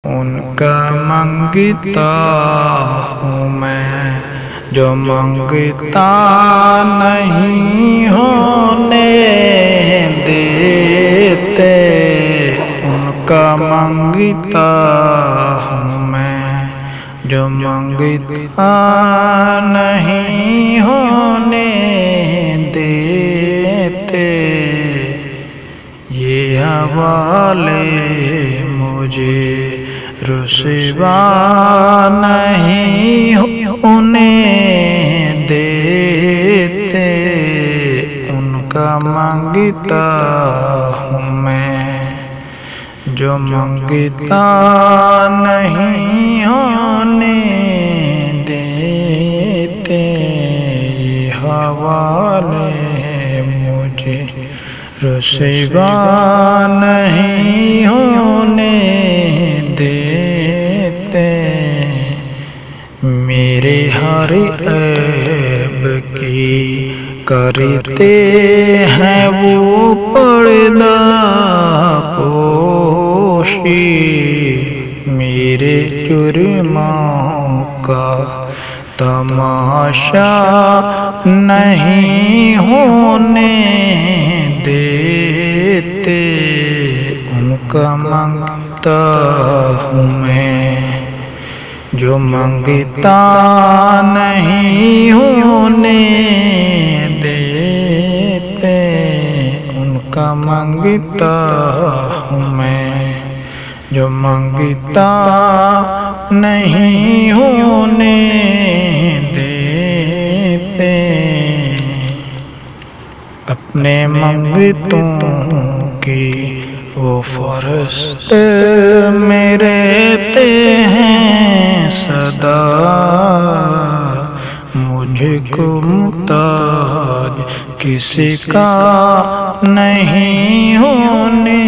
ان کا منگتا ہوں میں جو منگتا نہیں ہونے دیتے، ان کا منگتا ہوں میں جو منگتا نہیں ہونے دیتے، یہ حوالے مجھے رسوا نہیں ہونے دیتے، ان کا منگتا ہوں میں جو منگتا نہیں ہونے دیتے، یہ حوالے مجھے رسوا نہیں ہونے دیتے، میرے ہر عیب کی کرتے ہیں وہ پردہ پوشی، میرے جرموں کا تماشا نہیں ہونے دیتے، ان کا منگتا ہوں میں جو منگتا نہیں ہونے دیتے، ان کا منگتا ہوں میں جو منگتا نہیں ہونے دیتے، اپنے منگتوں کی وہ فرشتے میرے تے ہیں صدا، مجھ کو محتاج کسی کا نہیں ہونے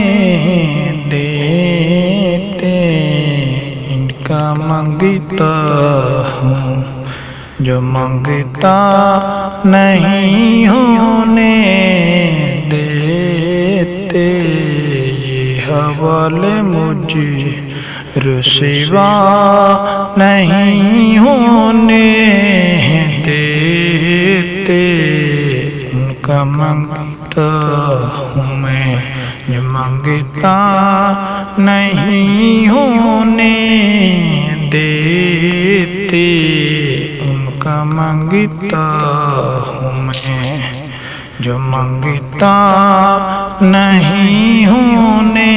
دیتے، ان کا منگتا ہوں جو منگتا نہیں ہونے دیتے، یہ حوالے مجھے رسوا نہیں ہونے دیتے، ان کا منگتا ہوں میں جو منگتا نہیں ہونے دیتے، ان کا منگتا ہوں میں جو منگتا نہیں ہونے